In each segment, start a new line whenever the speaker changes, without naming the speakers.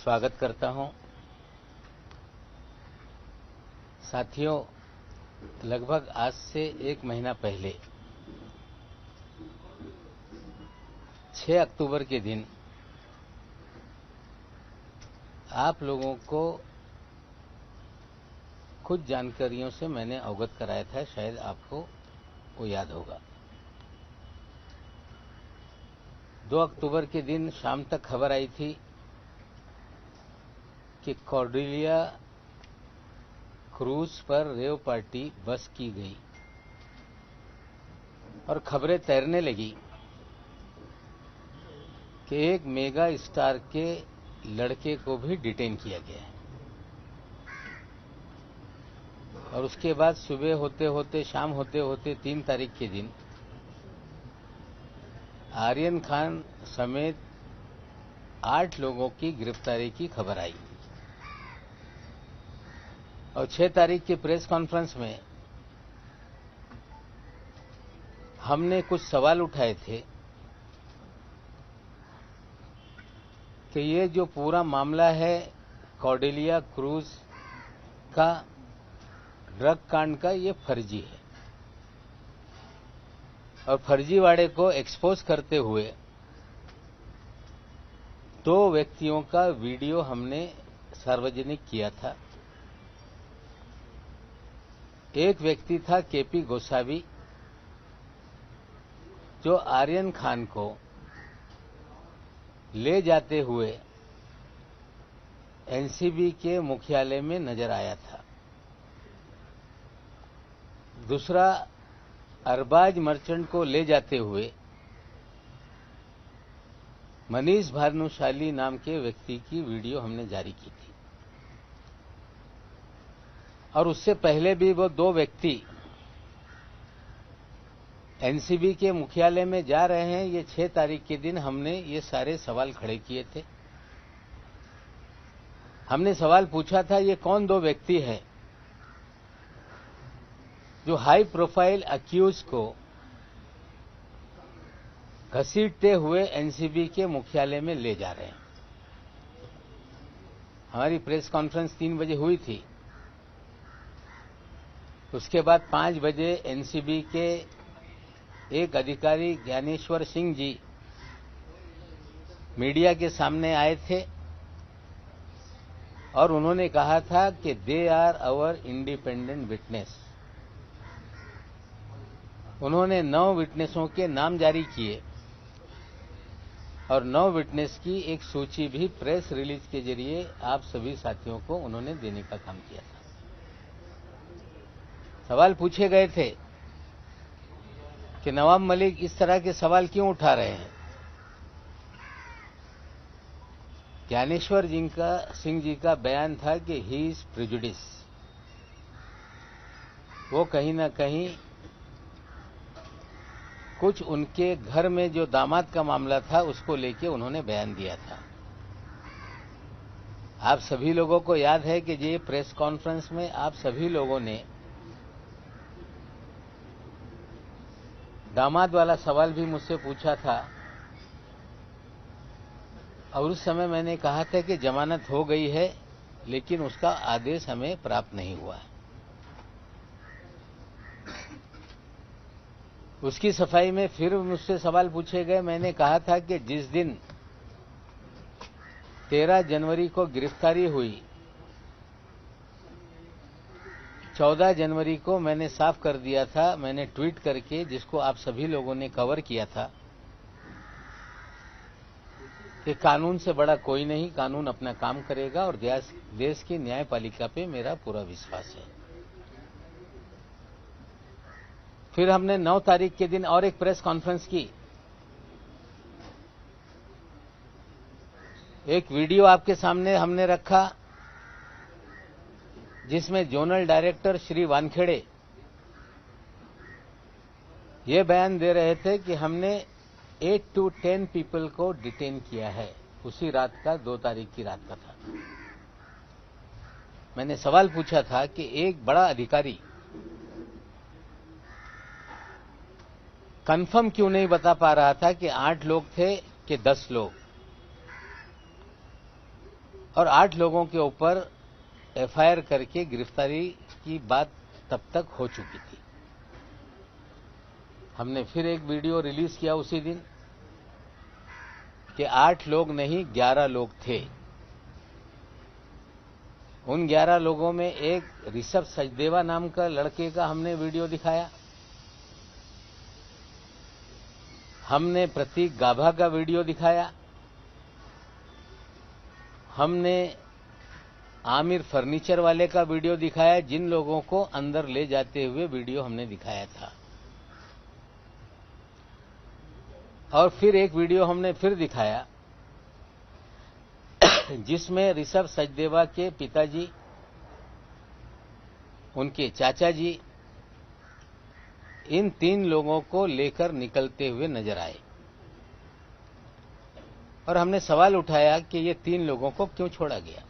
स्वागत करता हूं। साथियों, लगभग आज से 1 महीना पहले 6 अक्टूबर के दिन आप लोगों को कुछ जानकारियों से मैंने अवगत कराया था, शायद आपको वो याद होगा। 2 अक्टूबर के दिन शाम तक खबर आई थी कि कॉर्डेलिया क्रूज पर रेव पार्टी बस की गई और खबरें तैरने लगी कि एक मेगा स्टार के लड़के को भी डिटेन किया गया है। और उसके बाद सुबह होते होते शाम होते होते 3 तारीख के दिन आर्यन खान समेत 8 लोगों की गिरफ्तारी की खबर आई। और 6 तारीख की प्रेस कॉन्फ्रेंस में हमने कुछ सवाल उठाए थे कि ये जो पूरा मामला है कॉर्डेलिया क्रूज का, ड्रग कांड का, ये फर्जी है। और फर्जीवाड़े को एक्सपोज करते हुए 2 व्यक्तियों का वीडियो हमने सार्वजनिक किया था। एक व्यक्ति था केपी गोसावी, जो आर्यन खान को ले जाते हुए एनसीबी के मुख्यालय में नजर आया था। दूसरा, अरबाज मर्चेंट को ले जाते हुए मनीष भानुशाली नाम के व्यक्ति की वीडियो हमने जारी की थी। और उससे पहले भी वो 2 व्यक्ति एनसीबी के मुख्यालय में जा रहे हैं, ये 6 तारीख के दिन हमने ये सारे सवाल खड़े किए थे। हमने सवाल पूछा था, ये कौन 2 व्यक्ति हैं जो हाई प्रोफाइल अक्यूज को घसीटते हुए एनसीबी के मुख्यालय में ले जा रहे हैं। हमारी प्रेस कॉन्फ्रेंस 3 बजे हुई थी। उसके बाद 5 बजे एनसीबी के एक अधिकारी ज्ञानेश्वर सिंह जी मीडिया के सामने आए थे और उन्होंने कहा था कि they are our independent witness. उन्होंने 9 विटनेसों के नाम जारी किए और 9 विटनेस की एक सूची भी प्रेस रिलीज के जरिए आप सभी साथियों को उन्होंने देने का काम किया था। सवाल पूछे गए थे कि नवाब मलिक इस तरह के सवाल क्यों उठा रहे हैं। ज्ञानेश्वर सिंह जी का बयान था कि ही इज प्रेजुडिस। वो कहीं ना कहीं कुछ उनके घर में जो दामाद का मामला था उसको लेके उन्होंने बयान दिया था। आप सभी लोगों को याद है कि ये प्रेस कॉन्फ्रेंस में आप सभी लोगों ने दामाद वाला सवाल भी मुझसे पूछा था और उस समय मैंने कहा था कि जमानत हो गई है, लेकिन उसका आदेश हमें प्राप्त नहीं हुआ है। उसकी सफाई में फिर मुझसे सवाल पूछे गए। मैंने कहा था कि जिस दिन 13 जनवरी को गिरफ्तारी हुई, 14 जनवरी को मैंने साफ कर दिया था, मैंने ट्वीट करके, जिसको आप सभी लोगों ने कवर किया था, कि कानून से बड़ा कोई नहीं, कानून अपना काम करेगा और देश की न्यायपालिका पे मेरा पूरा विश्वास है। फिर हमने 9 तारीख के दिन और एक प्रेस कॉन्फ्रेंस की। एक वीडियो आपके सामने हमने रखा जिसमें जोनल डायरेक्टर श्री वानखेड़े ये बयान दे रहे थे कि हमने 8 to 10 पीपल को डिटेन किया है। उसी रात का, 2 तारीख की रात का था। मैंने सवाल पूछा था कि एक बड़ा अधिकारी कंफर्म क्यों नहीं बता पा रहा था कि 8 लोग थे कि 10 लोग। और 8 लोगों के ऊपर एफआईआर करके गिरफ्तारी की बात तब तक हो चुकी थी। हमने फिर एक वीडियो रिलीज किया उसी दिन कि 8 लोग नहीं 11 लोग थे। उन 11 लोगों में एक ऋषभ सचदेवा नाम का लड़के का हमने वीडियो दिखाया। हमने प्रतीक गाभा का वीडियो दिखाया। हमने आमिर फर्नीचर वाले का वीडियो दिखाया, जिन लोगों को अंदर ले जाते हुए वीडियो हमने दिखाया था। और फिर एक वीडियो हमने फिर दिखाया जिसमें ऋषभ सचदेवा के पिताजी, उनके चाचा जी, इन 3 लोगों को लेकर निकलते हुए नजर आए। और हमने सवाल उठाया कि ये 3 लोगों को क्यों छोड़ा गया।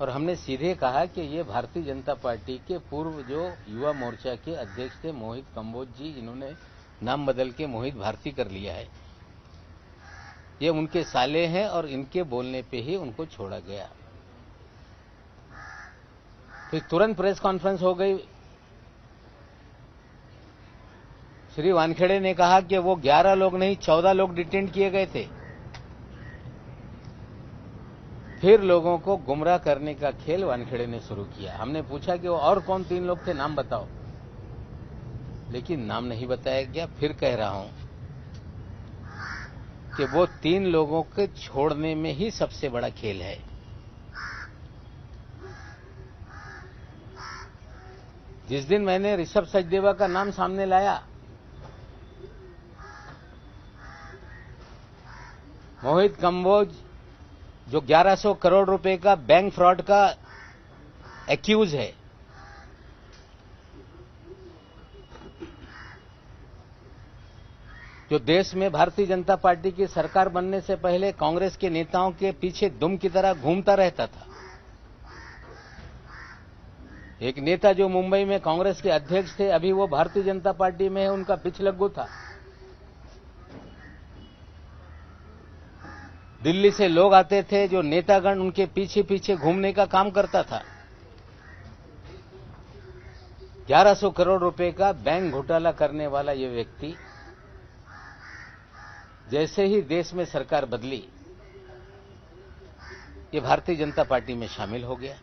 और हमने सीधे कहा कि ये भारतीय जनता पार्टी के पूर्व जो युवा मोर्चा के अध्यक्ष थे मोहित कंबोज जी, जिन्होंने नाम बदल के मोहित भारती कर लिया है, ये उनके साले हैं और इनके बोलने पे ही उनको छोड़ा गया। फिर तुरंत प्रेस कॉन्फ्रेंस हो गई। श्री वानखेड़े ने कहा कि वो 11 लोग नहीं 14 लोग डिटेन किए गए थे। फिर लोगों को गुमराह करने का खेल वानखेड़े ने शुरू किया। हमने पूछा कि वो और कौन 3 लोग थे, नाम बताओ, लेकिन नाम नहीं बताया गया। फिर कह रहा हूं कि वो 3 लोगों के छोड़ने में ही सबसे बड़ा खेल है। जिस दिन मैंने ऋषभ सचदेवा का नाम सामने लाया, मोहित कंबोज जो 1100 करोड़ रुपए का बैंक फ्रॉड का एक्यूज है, जो देश में भारतीय जनता पार्टी की सरकार बनने से पहले कांग्रेस के नेताओं के पीछे दुम की तरह घूमता रहता था। एक नेता जो मुंबई में कांग्रेस के अध्यक्ष थे, अभी वो भारतीय जनता पार्टी में है, उनका पिछलग्गू था। दिल्ली से लोग आते थे, जो नेतागण उनके पीछे पीछे घूमने का काम करता था। 1100 करोड़ रुपए का बैंक घोटाला करने वाला ये व्यक्ति जैसे ही देश में सरकार बदली, ये भारतीय जनता पार्टी में शामिल हो गया।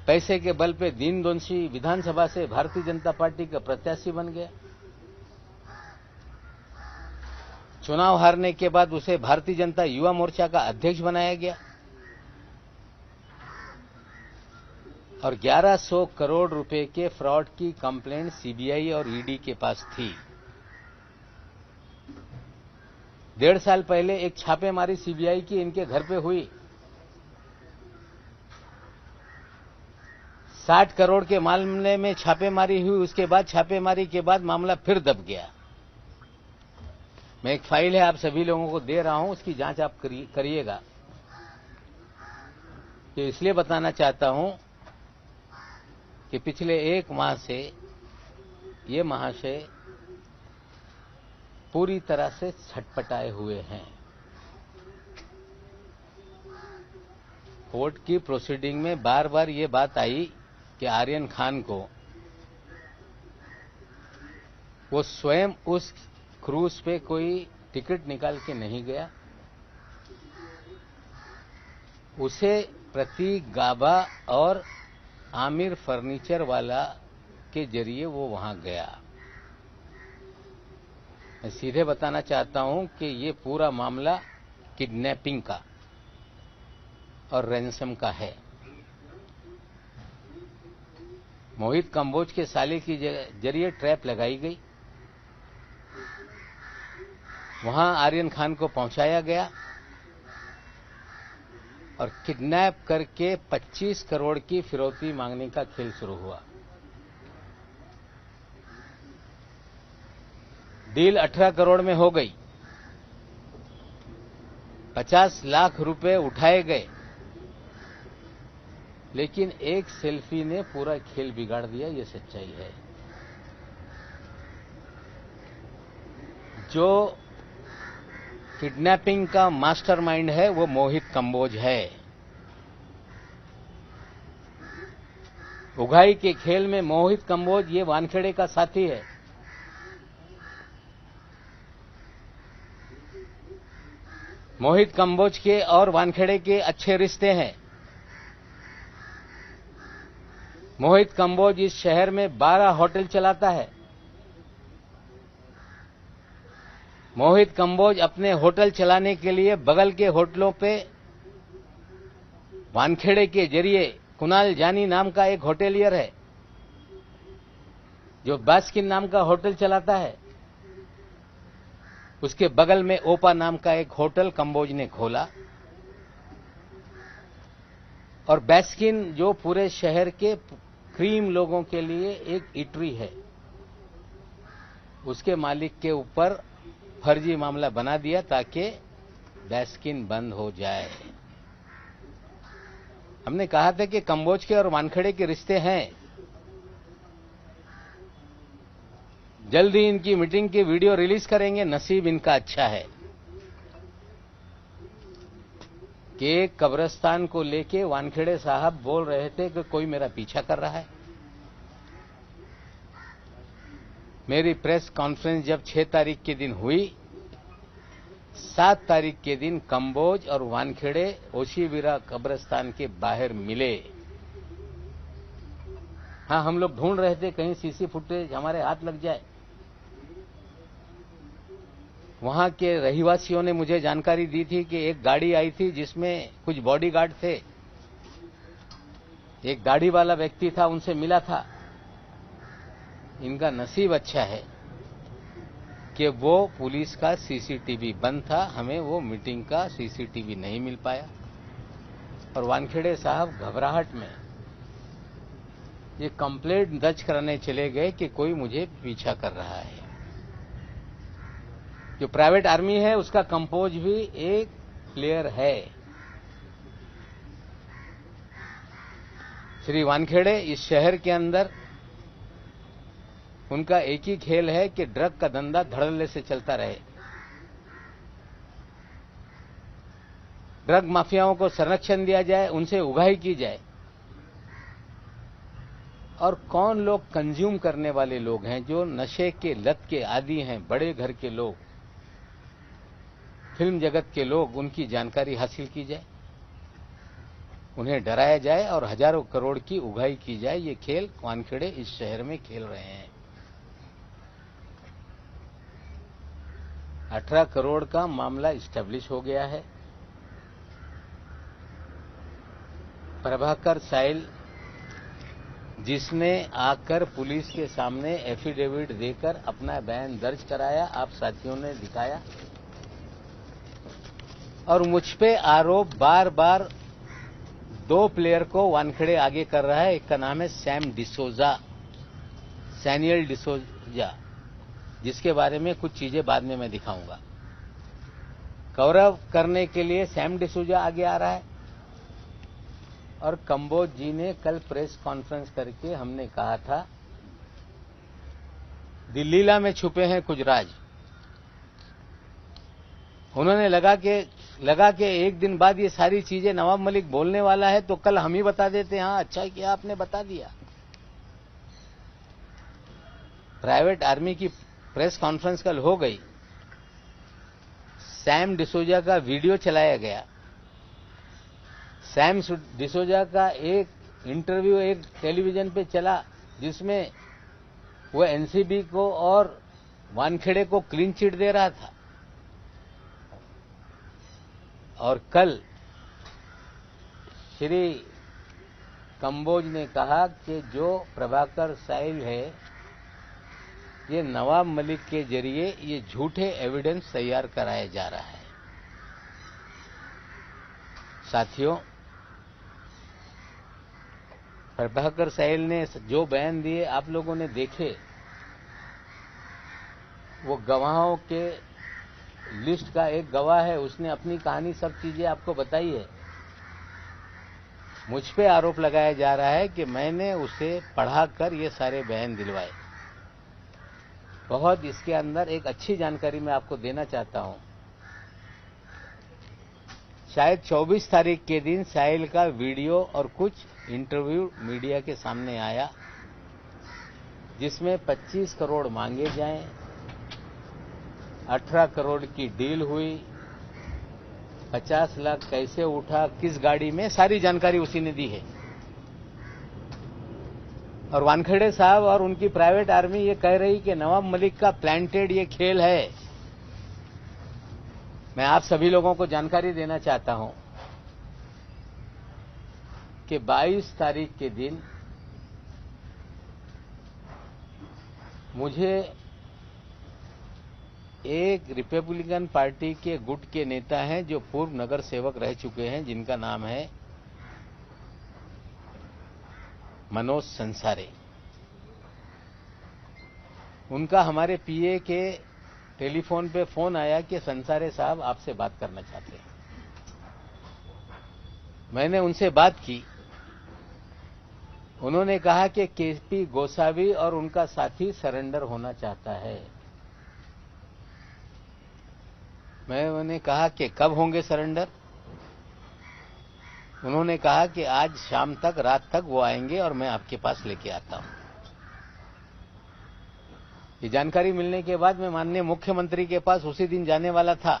पैसे के बल पे दीनदोंशी विधानसभा से भारतीय जनता पार्टी का प्रत्याशी बन गया। चुनाव हारने के बाद उसे भारतीय जनता युवा मोर्चा का अध्यक्ष बनाया गया और 1100 करोड़ रुपए के फ्रॉड की कंप्लेंट सीबीआई और ईडी के पास थी। 1.5 साल पहले एक छापेमारी सीबीआई की इनके घर पे हुई। 60 करोड़ के मामले में छापेमारी हुई। उसके बाद छापेमारी के बाद मामला फिर दब गया। मैं एक फाइल है आप सभी लोगों को दे रहा हूं, उसकी जांच आप करिएगा। ये इसलिए बताना चाहता हूं कि पिछले 1 माह से ये महाशय पूरी तरह से छटपटाए हुए हैं। कोर्ट की प्रोसीडिंग में बार बार ये बात आई कि आर्यन खान को वो स्वयं उस क्रूज पे कोई टिकट निकाल के नहीं गया, उसे प्रतीक गाभा और आमिर फर्नीचर वाला के जरिए वो वहां गया। मैं सीधे बताना चाहता हूं कि ये पूरा मामला किडनैपिंग का और रैंसम का है। मोहित कंबोज के साले की जरिए ट्रैप लगाई गई, वहां आर्यन खान को पहुंचाया गया और किडनैप करके 25 करोड़ की फिरौती मांगने का खेल शुरू हुआ। डील 18 करोड़ में हो गई। 50 लाख रुपए उठाए गए, लेकिन एक सेल्फी ने पूरा खेल बिगाड़ दिया। ये सच्चाई है। जो किडनैपिंग का मास्टरमाइंड है वो मोहित कंबोज है। उगाही के खेल में मोहित कंबोज ये वानखेड़े का साथी है। मोहित कंबोज के और वानखेड़े के अच्छे रिश्ते हैं। मोहित कंबोज इस शहर में 12 होटल चलाता है। मोहित कंबोज अपने होटल चलाने के लिए बगल के होटलों पे वानखेड़े के जरिए कुणाल जानी नाम का एक होटेलियर है जो बास्किन नाम का होटल चलाता है। उसके बगल में ओपा नाम का एक होटल कंबोज ने खोला और बास्किन जो पूरे शहर के क्रीम लोगों के लिए एक इटरी है, उसके मालिक के ऊपर फर्जी मामला बना दिया ताकि बास्किन बंद हो जाए। हमने कहा था कि कंबोज के और वानखेड़े के रिश्ते हैं। जल्द ही इनकी मीटिंग की वीडियो रिलीज करेंगे। नसीब इनका अच्छा है कि कब्रिस्तान को लेके वानखेड़े साहब बोल रहे थे कि कोई मेरा पीछा कर रहा है। मेरी प्रेस कॉन्फ्रेंस जब 6 तारीख के दिन हुई, 7 तारीख के दिन कंबोज और वानखेड़े ओशीवीरा कब्रिस्तान के बाहर मिले। हाँ, हम लोग ढूंढ रहे थे कहीं सीसी फुटेज हमारे हाथ लग जाए। वहां के रहिवासियों ने मुझे जानकारी दी थी कि एक गाड़ी आई थी जिसमें कुछ बॉडीगार्ड थे। एक दाढ़ी वाला व्यक्ति था, उनसे मिला था। इनका नसीब अच्छा है कि वो पुलिस का सीसीटीवी बंद था, हमें वो मीटिंग का सीसीटीवी नहीं मिल पाया। और वानखेड़े साहब घबराहट में ये कंप्लेंट दर्ज कराने चले गए कि कोई मुझे पीछा कर रहा है। जो प्राइवेट आर्मी है उसका कंपोज भी एक प्लेयर है। श्री वानखेड़े इस शहर के अंदर उनका एक ही खेल है कि ड्रग का धंधा धड़ल्ले से चलता रहे। ड्रग माफियाओं को संरक्षण दिया जाए, उनसे उगाही की जाए। और कौन लोग कंज्यूम करने वाले लोग हैं, जो नशे के लत के आदी हैं, बड़े घर के लोग, फिल्म जगत के लोग, उनकी जानकारी हासिल की जाए, उन्हें डराया जाए और हजारों करोड़ की उगाही की जाए। ये खेल वानखेड़े इस शहर में खेल रहे हैं। 18 करोड़ का मामला इस्टेब्लिश हो गया है। प्रभाकर साइल, जिसने आकर पुलिस के सामने एफिडेविट देकर अपना बयान दर्ज कराया, आप साथियों ने दिखाया। और मुझ पे आरोप बार बार 2 प्लेयर को वानखेड़े आगे कर रहा है। एक का नाम है सैनियल डिसोजा, जिसके बारे में कुछ चीजें बाद में मैं दिखाऊंगा। गौरव करने के लिए सैम डिसूजा आगे आ रहा है। और कंबोज जी ने कल प्रेस कॉन्फ्रेंस करके हमने कहा था, दिल्लीला में छुपे हैं कुछ राज। उन्होंने लगा कि एक दिन बाद ये सारी चीजें नवाब मलिक बोलने वाला है तो कल हम ही बता देते। हाँ, अच्छा किया आपने बता दिया। प्राइवेट आर्मी की प्रेस कॉन्फ्रेंस कल हो गई। सैम डिसोजा का वीडियो चलाया गया। सैम डिसोजा का एक इंटरव्यू एक टेलीविजन पे चला, जिसमें वो एनसीबी को और वानखेड़े को क्लीन चिट दे रहा था। और कल श्री कंबोज ने कहा कि जो प्रभाकर साइल है, ये नवाब मलिक के जरिए ये झूठे एविडेंस तैयार कराया जा रहा है। साथियों, प्रभाकर साइल ने जो बयान दिए आप लोगों ने देखे। वो गवाहों के लिस्ट का एक गवाह है, उसने अपनी कहानी सब चीजें आपको बताई है। मुझ पे आरोप लगाया जा रहा है कि मैंने उसे पढ़ाकर ये सारे बयान दिलवाए। बहुत इसके अंदर एक अच्छी जानकारी मैं आपको देना चाहता हूं शायद 24 तारीख के दिन साहिल का वीडियो और कुछ इंटरव्यू मीडिया के सामने आया, जिसमें 25 करोड़ मांगे जाएं, 18 करोड़ की डील हुई, 50 लाख कैसे उठा, किस गाड़ी में, सारी जानकारी उसी ने दी है। और वानखेड़े साहब और उनकी प्राइवेट आर्मी ये कह रही कि नवाब मलिक का प्लांटेड ये खेल है। मैं आप सभी लोगों को जानकारी देना चाहता हूं कि 22 तारीख के दिन मुझे एक रिपब्लिकन पार्टी के गुट के नेता हैं जो पूर्व नगर सेवक रह चुके हैं, जिनका नाम है मनोज संसारे। उनका हमारे पीए के टेलीफोन पे फोन आया कि संसारे साहब आपसे बात करना चाहते हैं। मैंने उनसे बात की। उन्होंने कहा कि केपी गोसावी और उनका साथी सरेंडर होना चाहता है। मैंने कहा कि कब होंगे सरेंडर? उन्होंने कहा कि आज शाम तक, रात तक वो आएंगे और मैं आपके पास लेके आता हूं। ये जानकारी मिलने के बाद मैं माननीय मुख्यमंत्री के पास उसी दिन जाने वाला था।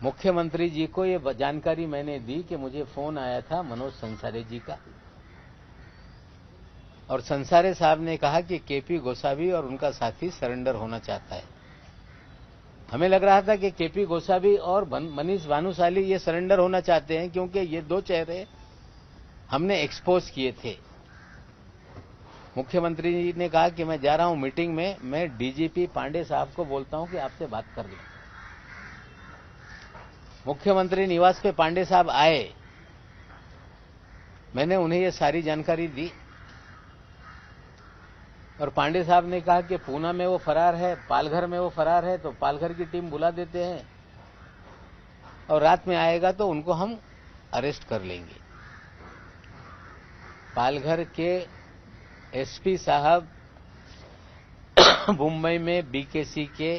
मुख्यमंत्री जी को ये जानकारी मैंने दी कि मुझे फोन आया था मनोज संसारे जी का, और संसारे साहब ने कहा कि केपी गोसावी और उनका साथी सरेंडर होना चाहता है। हमें लग रहा था कि केपी गोसावी और मनीष भानुशाली ये सरेंडर होना चाहते हैं, क्योंकि ये दो चेहरे हमने एक्सपोज किए थे। मुख्यमंत्री जी ने कहा कि मैं जा रहा हूं मीटिंग में, मैं डीजीपी पांडे साहब को बोलता हूं कि आपसे बात कर लें। मुख्यमंत्री निवास पे पांडे साहब आए। मैंने उन्हें ये सारी जानकारी दी और पांडे साहब ने कहा कि पूना में वो फरार है, पालघर में वो फरार है, तो पालघर की टीम बुला देते हैं और रात में आएगा तो उनको हम अरेस्ट कर लेंगे। पालघर के एसपी साहब मुंबई में बीकेसी के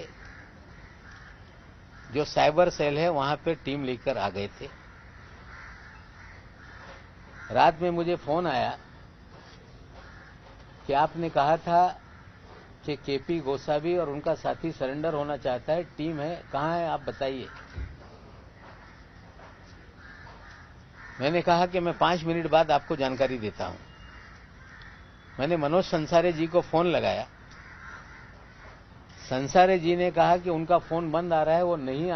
जो साइबर सेल है वहां पे टीम लेकर आ गए थे। रात में मुझे फोन आया कि आपने कहा था कि केपी गोसावी और उनका साथी सरेंडर होना चाहता है, टीम है, कहां है आप बताइए। मैंने कहा कि मैं 5 मिनट बाद आपको जानकारी देता हूं। मैंने मनोज संसारे जी को फोन लगाया। संसारे जी ने कहा कि उनका फोन बंद आ रहा है, वो नहीं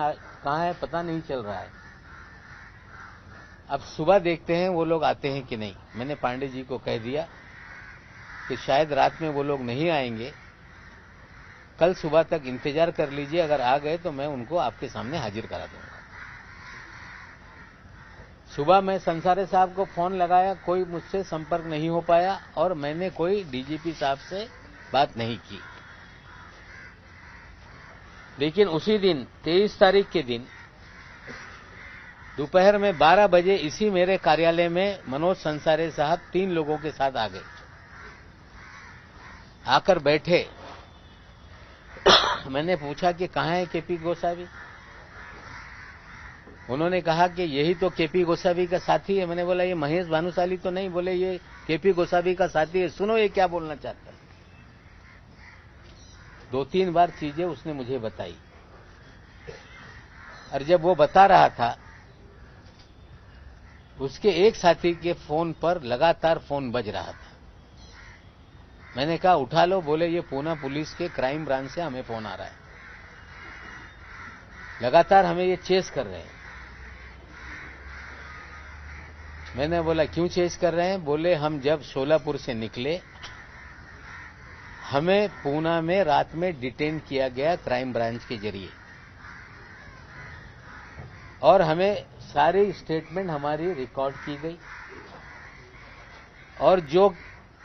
कहां है पता नहीं चल रहा है। अब सुबह देखते हैं वो लोग आते हैं कि नहीं। मैंने पांडे जी को कह दिया कि शायद रात में वो लोग नहीं आएंगे, कल सुबह तक इंतजार कर लीजिए, अगर आ गए तो मैं उनको आपके सामने हाजिर करा दूंगा। सुबह मैं संसारे साहब को फोन लगाया, कोई मुझसे संपर्क नहीं हो पाया और मैंने कोई डीजीपी साहब से बात नहीं की। लेकिन उसी दिन 23 तारीख के दिन दोपहर में 12 बजे इसी मेरे कार्यालय में मनोज संसारे साहब 3 लोगों के साथ आ गए। आकर बैठे। मैंने पूछा कि कहां है केपी गोसावी? उन्होंने कहा कि यही तो केपी गोसावी का साथी है। मैंने बोला ये महेश भानुशाली तो नहीं? बोले ये केपी गोसावी का साथी है। सुनो ये क्या बोलना चाहता है। 2-3 बार चीजें उसने मुझे बताई और जब वो बता रहा था उसके एक साथी के फोन पर लगातार फोन बज रहा था। मैंने कहा उठा लो। बोले ये पूना पुलिस के क्राइम ब्रांच से हमें फोन आ रहा है, लगातार हमें ये चेस कर रहे हैं। मैंने बोला क्यों चेस कर रहे हैं? बोले हम जब शोलापुर से निकले हमें पूना में रात में डिटेन किया गया क्राइम ब्रांच के जरिए और हमें सारी स्टेटमेंट हमारी रिकॉर्ड की गई और जो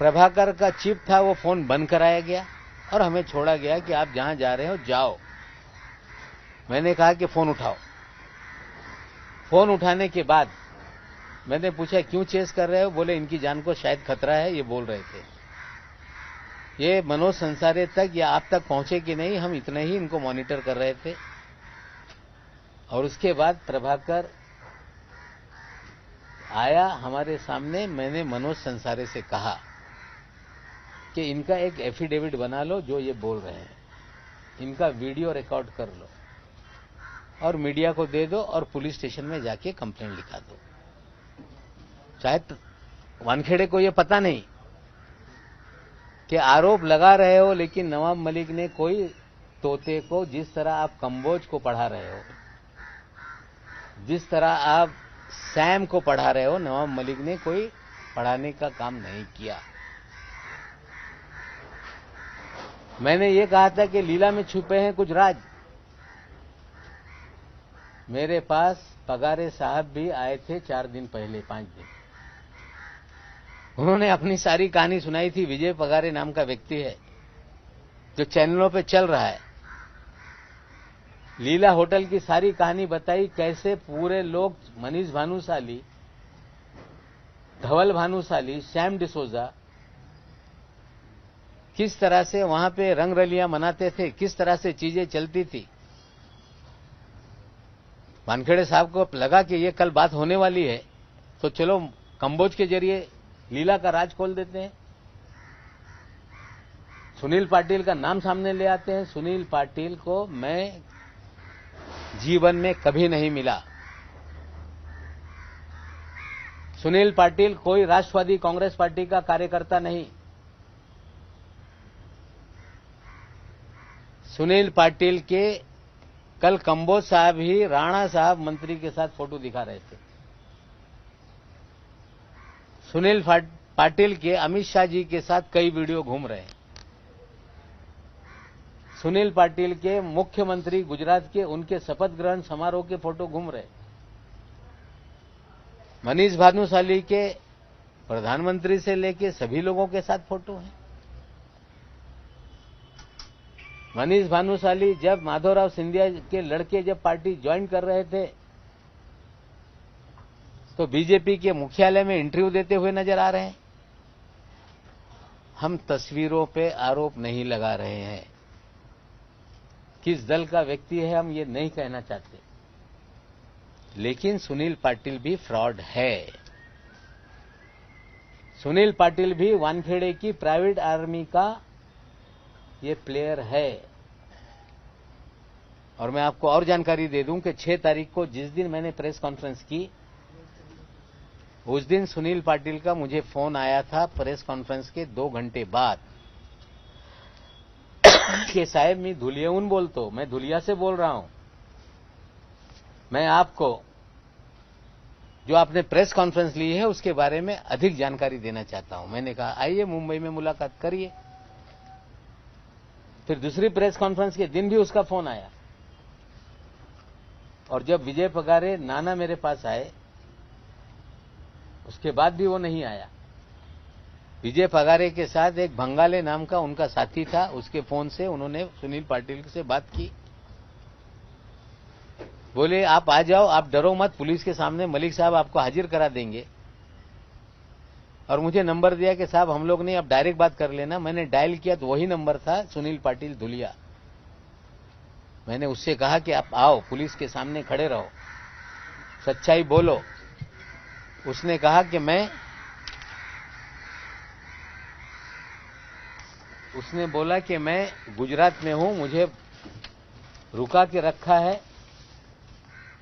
प्रभाकर का चिप था वो फोन बंद कराया गया और हमें छोड़ा गया कि आप जहां जा रहे हो जाओ। मैंने कहा कि फोन उठाओ। फोन उठाने के बाद मैंने पूछा क्यों चेस कर रहे हो? बोले इनकी जान को शायद खतरा है, ये बोल रहे थे। ये मनोज संसारे तक या आप तक पहुंचे कि नहीं, हम इतना ही इनको मॉनिटर कर रहे थे। और उसके बाद प्रभाकर आया हमारे सामने। मैंने मनोज संसारे से कहा कि इनका एक एफिडेविट बना लो, जो ये बोल रहे हैं, इनका वीडियो रिकॉर्ड कर लो और मीडिया को दे दो और पुलिस स्टेशन में जाके कंप्लेंट लिखा दो। शायद वानखेड़े को ये पता नहीं कि आरोप लगा रहे हो, लेकिन नवाब मलिक ने कोई तोते को, जिस तरह आप कंबोज को पढ़ा रहे हो, जिस तरह आप सैम को पढ़ा रहे हो, नवाब मलिक ने कोई पढ़ाने का काम नहीं किया। मैंने ये कहा था कि लीला में छुपे हैं कुछ राज। मेरे पास पगारे साहब भी आए थे 4 दिन पहले, 5 दिन। उन्होंने अपनी सारी कहानी सुनाई थी। विजय पगारे नाम का व्यक्ति है जो चैनलों पे चल रहा है। लीला होटल की सारी कहानी बताई, कैसे पूरे लोग, मनीष भानुशाली, धवल भानुशाली, सैम डिसोजा, किस तरह से वहां पे रंग रलियां मनाते थे, किस तरह से चीजें चलती थी। वानखेड़े साहब को लगा कि ये कल बात होने वाली है, तो चलो कंबोज के जरिए लीला का राज खोल देते हैं। सुनील पाटिल का नाम सामने ले आते हैं। सुनील पाटिल को मैं जीवन में कभी नहीं मिला। सुनील पाटिल कोई राष्ट्रवादी कांग्रेस पार्टी का कार्यकर्ता नहीं। सुनील पाटिल के कल कंबोज साहब ही राणा साहब मंत्री के साथ फोटो दिखा रहे थे। सुनील पाटिल के अमित शाह जी के साथ कई वीडियो घूम रहे हैं। सुनील पाटिल के मुख्यमंत्री गुजरात के, उनके शपथ ग्रहण समारोह के फोटो घूम रहे। मनीष भानुशाली के प्रधानमंत्री से लेके सभी लोगों के साथ फोटो हैं। मनीष भानुशाली जब माधवराव सिंधिया के लड़के जब पार्टी ज्वाइन कर रहे थे, तो बीजेपी के मुख्यालय में इंटरव्यू देते हुए नजर आ रहे हैं। हम तस्वीरों पे आरोप नहीं लगा रहे हैं। किस दल का व्यक्ति है हम ये नहीं कहना चाहते, लेकिन सुनील पाटिल भी फ्रॉड है। सुनील पाटिल भी वानखेड़े की प्राइवेट आर्मी का ये प्लेयर है। और मैं आपको और जानकारी दे दूं कि 6 तारीख को जिस दिन मैंने प्रेस कॉन्फ्रेंस की, उस दिन सुनील पाटिल का मुझे फोन आया था प्रेस कॉन्फ्रेंस के 2 घंटे बाद कि साहब मैं धुलियाऊन बोलतो, मैं धुलिया से बोल रहा हूं। मैं आपको जो आपने प्रेस कॉन्फ्रेंस ली है उसके बारे में अधिक जानकारी देना चाहता हूं। मैंने कहा आइए मुंबई में मुलाकात करिए। फिर दूसरी प्रेस कॉन्फ्रेंस के दिन भी उसका फोन आया। और जब विजय पगारे नाना मेरे पास आए, उसके बाद भी वो नहीं आया। विजय पगारे के साथ एक भंगाले नाम का उनका साथी था, उसके फोन से उन्होंने सुनील पाटिल से बात की। बोले आप आ जाओ, आप डरो मत, पुलिस के सामने मलिक साहब आपको हाजिर करा देंगे। और मुझे नंबर दिया कि साहब हम लोग नहीं, आप डायरेक्ट बात कर लेना। मैंने डायल किया तो वही नंबर था, सुनील पाटिल धुलिया। मैंने उससे कहा कि आप आओ, पुलिस के सामने खड़े रहो, सच्चाई बोलो। उसने कहा कि उसने बोला कि मैं गुजरात में हूं, मुझे रुका के रखा है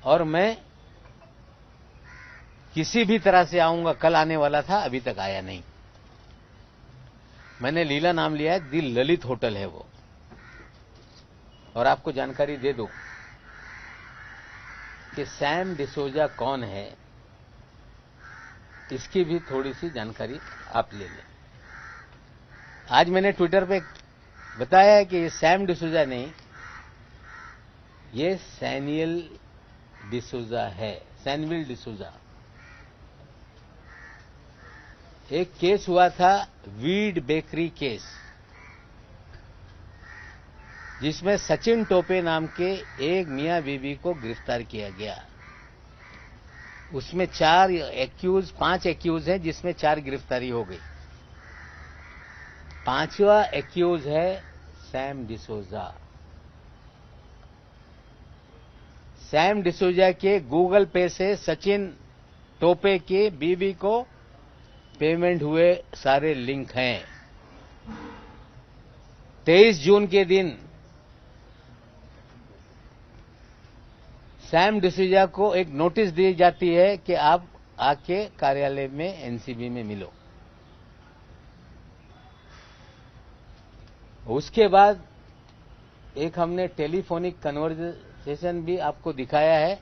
और मैं किसी भी तरह से आऊंगा। कल आने वाला था, अभी तक आया नहीं। मैंने लीला नाम लिया है, दी ललित होटल है वो। और आपको जानकारी दे दूं कि सैम डिसोजा कौन है, इसकी भी थोड़ी सी जानकारी आप ले लें। आज मैंने ट्विटर पे बताया है कि ये सैम डिसोजा नहीं, ये सैनियल डिसोजा है, सैनविल डिसोजा। एक केस हुआ था, वीड बेकरी केस, जिसमें सचिन टोपे नाम के एक मियां बीवी को गिरफ्तार किया गया। उसमें 5 एक्यूज हैं, जिसमें 4 गिरफ्तारी हो गई। 5वां एक्यूज है सैम डिसोजा। सैम डिसूजा के गूगल पे से सचिन टोपे की बीवी को पेमेंट हुए सारे लिंक हैं। 23 जून के दिन सैम डिसूजा को एक नोटिस दी जाती है कि आप आके कार्यालय में एनसीबी में मिलो। उसके बाद एक हमने टेलीफोनिक कन्वर्सेशन भी आपको दिखाया है,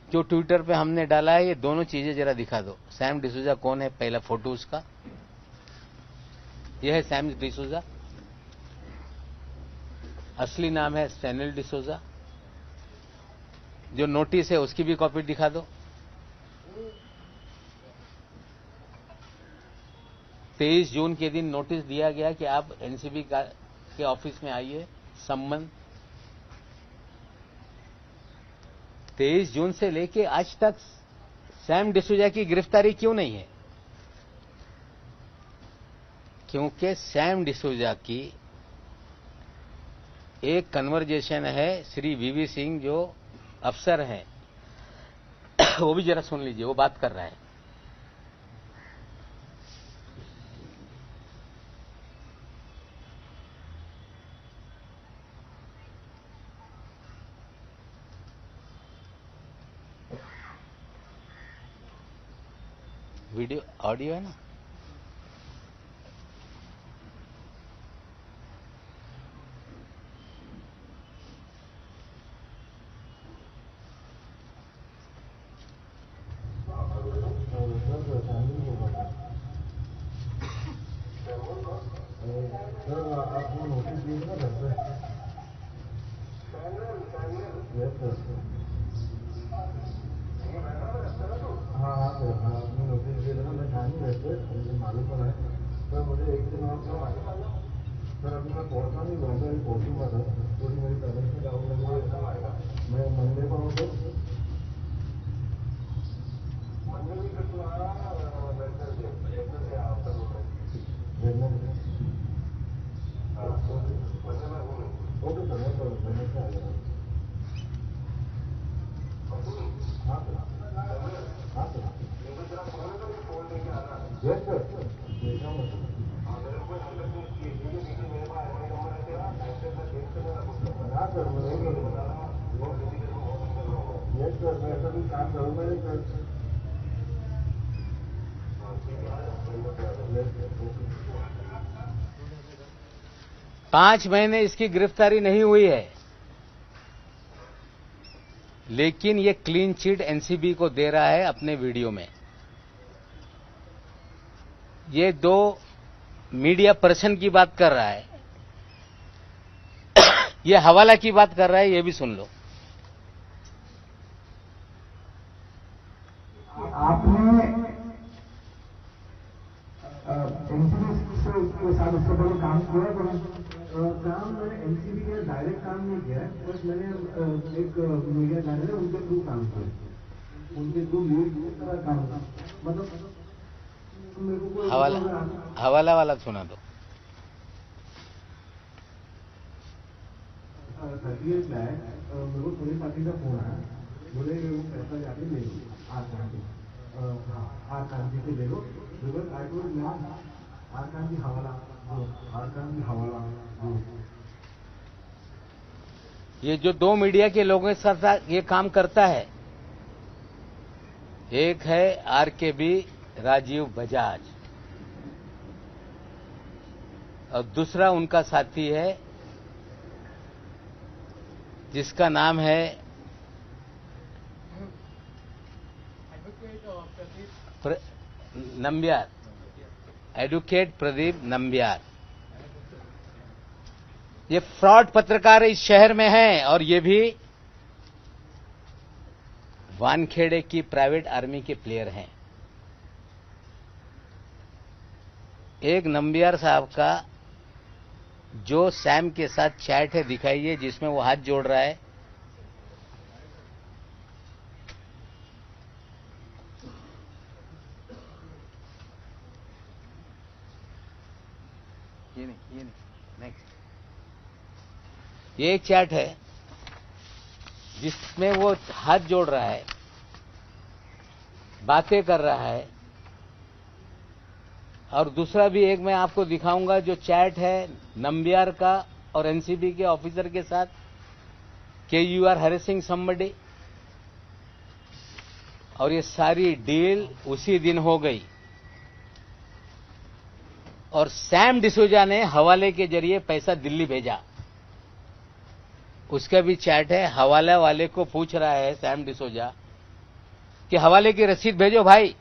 जो ट्विटर पे हमने डाला है। ये दोनों चीजें जरा दिखा दो। सैम डिसूजा कौन है, पहला फोटो उसका, यह है सैम डिसूजा, असली नाम है सैमुअल डिसूजा। जो नोटिस है उसकी भी कॉपी दिखा दो। 23 जून के दिन नोटिस दिया गया कि आप एनसीबी के ऑफिस में आइए, संबंध 23 जून से लेके आज तक सैम डिसूजा की गिरफ्तारी क्यों नहीं है? क्योंकि सैम डिसूजा की एक कन्वर्जेशन है श्री वीवी सिंह जो अफसर हैं, वो भी जरा सुन लीजिए, वो बात कर रहा है। वीडियो ऑडियो है ना?
मालूम पड़ा है सर, मुझे एक दिन और सर अभी मैं पहुंचा नहीं, बॉम्बे अभी पहुंचूंगा सर। थोड़ी मेरी तबीयत में डाउन लग रही है, मैं मंडे को हूँ तो मंडे भी कर ओके सर, मैं मंडे से आ जाऊँगा। हाँ सर, हाँ सर, यस सर, देखा हूँ सर। हाँ सर, मैं नहीं करूँगा। यस सर, मैं ऐसा भी काम करूँगा नहीं सर। यस सर,
5 महीने इसकी गिरफ्तारी नहीं हुई है, लेकिन ये क्लीन चिट एनसीबी को दे रहा है अपने वीडियो में। ये 2 मीडिया पर्सन की बात कर रहा है, ये हवाला की बात कर रहा है, ये भी सुन लो।
आपने एनसीबी के साथ उससे पहले काम किया है? काम मैंने एनसीबी के डायरेक्ट काम नहीं किया है, बस मैंने एक मीडिया चैनल है उनके थ्रू काम किया, उनके थ्रू लीड तरह काम, मतलब मेरे को
हवाला वाला सुना दो।
38 लाख मेरे को पुलिस पार्टी का फोन आया, बोले वो पैसा जाके ले लो आज क्रांति से ले लो, बिकॉज आई टोल्ड मैं आज क्रांति हवाला दो, आज क्रांति हवाला दो।
ये जो 2 मीडिया के लोगों के साथ ये काम करता है, एक है आरकेबी राजीव बजाज और दूसरा उनका साथी है जिसका नाम है नंबियार, एडवोकेट प्रदीप नंबियार। ये फ्रॉड पत्रकार इस शहर में हैं और ये भी वानखेड़े की प्राइवेट आर्मी के प्लेयर हैं। एक नंबियार साहब का जो सैम के साथ चैट है दिखाइए, जिसमें वो हाथ जोड़ रहा है। ये नहीं, नेक्स्ट। ये एक चैट है जिसमें वो हाथ जोड़ रहा है, बातें कर रहा है। और दूसरा भी एक मैं आपको दिखाऊंगा जो चैट है नंबियार का और एनसीबी के ऑफिसर के साथ कि यू आर हैरेसिंग समबडी, और ये सारी डील उसी दिन हो गई। और सैम डिसूजा ने हवाले के जरिए पैसा दिल्ली भेजा, उसका भी चैट है। हवाला वाले को पूछ रहा है सैम डिसूजा कि हवाले की रसीद भेजो भाई,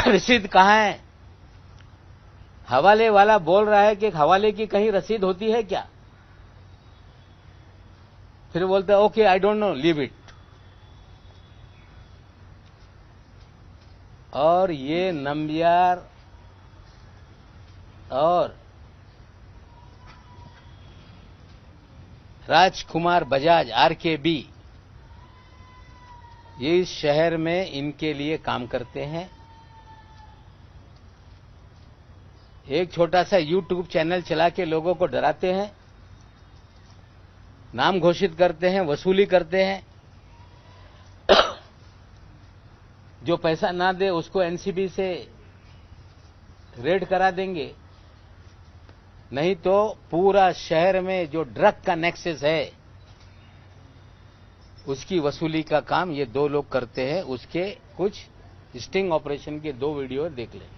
रसीद कहां है? हवाले वाला बोल रहा है कि हवाले की कहीं रसीद होती है क्या? फिर बोलता है okay I don't know, leave it. और ये नंबियार और राजकुमार बजाज आरकेबी ये इस शहर में इनके लिए काम करते हैं। एक छोटा सा यूट्यूब चैनल चला के लोगों को डराते हैं, नाम घोषित करते हैं, वसूली करते हैं। जो पैसा ना दे उसको एनसीबी से रेड करा देंगे, नहीं तो पूरा शहर में जो ड्रग का नेक्सस है उसकी वसूली का काम ये दो लोग करते हैं। उसके कुछ स्टिंग ऑपरेशन के 2 वीडियो देख लें।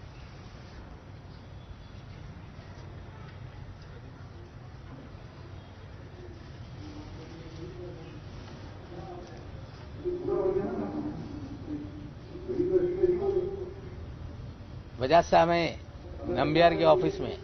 बजाज साहब हैं नंबियार के ऑफिस में।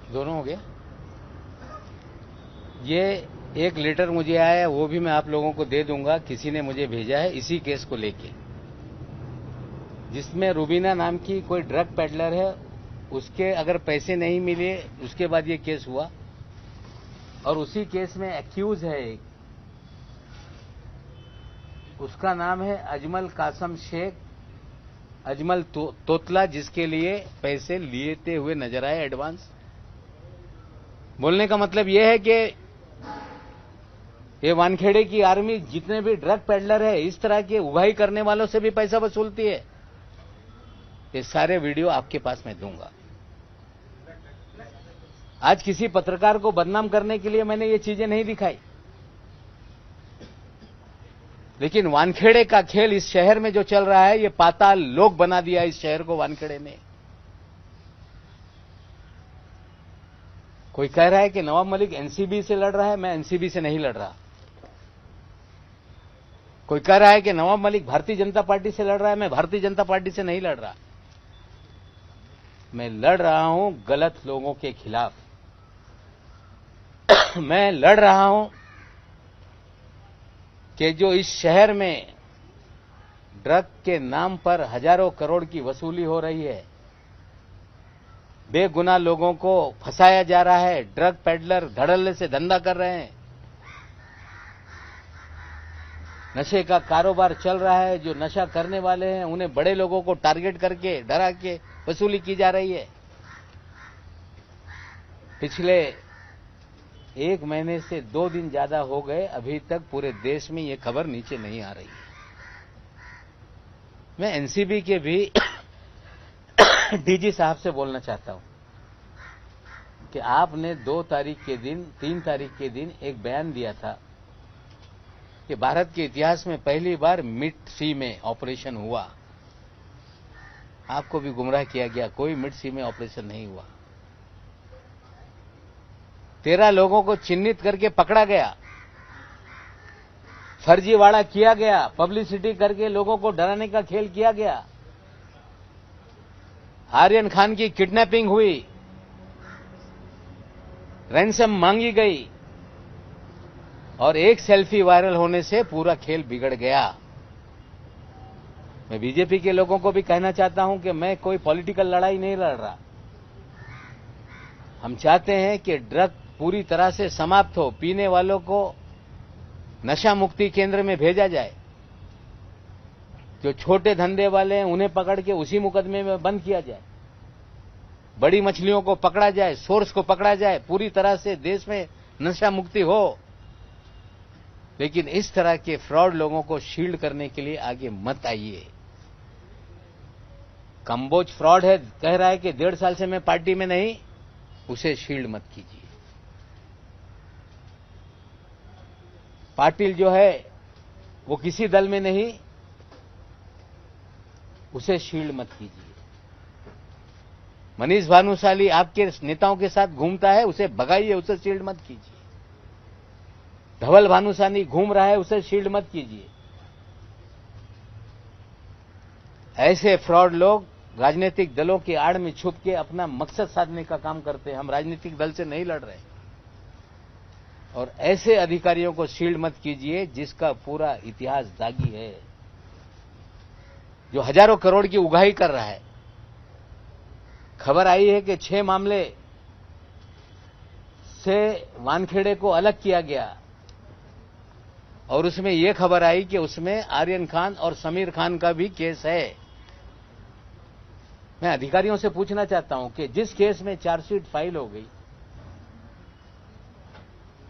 दोनों हो गया। ये एक लेटर मुझे आया है, वो भी मैं आप लोगों को दे दूंगा, किसी ने मुझे भेजा है इसी केस को लेके, जिसमें रुबीना नाम की कोई ड्रग पेडलर है, उसके अगर पैसे नहीं मिले उसके बाद ये केस हुआ। और उसी केस में एक्यूज है एक उसका नाम है अजमल कासम शेख अजमल तोतला, जिसके लिए पैसे लेते हुए नजर आए एडवांस। बोलने का मतलब यह है कि ये वानखेड़े की आर्मी जितने भी ड्रग पेडलर है, इस तरह के उगाही करने वालों से भी पैसा वसूलती है। ये सारे वीडियो आपके पास मैं दूंगा। आज किसी पत्रकार को बदनाम करने के लिए मैंने ये चीजें नहीं दिखाई, लेकिन वानखेड़े का खेल इस शहर में जो चल रहा है, ये पाताल लोक बना दिया इस शहर को वानखेड़े ने। कोई कह रहा है कि नवाब मलिक एनसीबी से लड़ रहा है, मैं एनसीबी से नहीं लड़ रहा। कोई कह रहा है कि नवाब मलिक भारतीय जनता पार्टी से लड़ रहा है, मैं भारतीय जनता पार्टी से नहीं लड़ रहा। मैं लड़ रहा हूं गलत लोगों के खिलाफ। मैं लड़ रहा हूं कि जो इस शहर में ड्रग के नाम पर हजारों करोड़ की वसूली हो रही है, बेगुनाह लोगों को फंसाया जा रहा है, ड्रग पेडलर धड़ल्ले से धंधा कर रहे हैं, नशे का कारोबार चल रहा है। जो नशा करने वाले हैं उन्हें बड़े लोगों को टारगेट करके डरा के वसूली की जा रही है। पिछले 1 महीने से 2 दिन ज्यादा हो गए, अभी तक पूरे देश में ये खबर नीचे नहीं आ रही है। मैं एनसीबी के भी डीजी साहब से बोलना चाहता हूं कि आपने 2 तारीख के दिन, 3 तारीख के दिन एक बयान दिया था कि भारत के इतिहास में पहली बार मिड सी में ऑपरेशन हुआ। आपको भी गुमराह किया गया, कोई मिड सी में ऑपरेशन नहीं हुआ। 13 लोगों को चिन्हित करके पकड़ा गया, फर्जीवाड़ा किया गया, पब्लिसिटी करके लोगों को डराने का खेल किया गया। आर्यन खान की किडनैपिंग हुई, रैंसम मांगी गई और एक सेल्फी वायरल होने से पूरा खेल बिगड़ गया। मैं बीजेपी के लोगों को भी कहना चाहता हूं कि मैं कोई पॉलिटिकल लड़ाई नहीं लड़ रहा। हम चाहते हैं कि ड्रग पूरी तरह से समाप्त हो, पीने वालों को नशा मुक्ति केंद्र में भेजा जाए। जो छोटे धंधे वाले हैं उन्हें पकड़ के उसी मुकदमे में बंद किया जाए। बड़ी मछलियों को पकड़ा जाए, सोर्स को पकड़ा जाए, पूरी तरह से देश में नशा मुक्ति हो। लेकिन इस तरह के फ्रॉड लोगों को शील्ड करने के लिए आगे मत आइए। कंबोज फ्रॉड है, कह रहा है कि 1.5 साल से मैं पार्टी में नहीं, उसे शील्ड मत कीजिए। पाटिल जो है वो किसी दल में नहीं, उसे शील्ड मत कीजिए। मनीष भानुशाली आपके नेताओं के साथ घूमता है, उसे भगाइए, उसे शील्ड मत कीजिए। धवल भानुशाली घूम रहा है, उसे शील्ड मत कीजिए। ऐसे फ्रॉड लोग राजनीतिक दलों की आड़ में छुप के अपना मकसद साधने का काम करते हैं। हम राजनीतिक दल से नहीं लड़ रहे और ऐसे अधिकारियों को शील्ड मत कीजिए जिसका पूरा इतिहास दागी है, जो हजारों करोड़ की उगाही कर रहा है। खबर आई है कि 6 मामले से वानखेड़े को अलग किया गया और उसमें यह खबर आई कि उसमें आर्यन खान और समीर खान का भी केस है। मैं अधिकारियों से पूछना चाहता हूं कि जिस केस में चार्जशीट फाइल हो गई,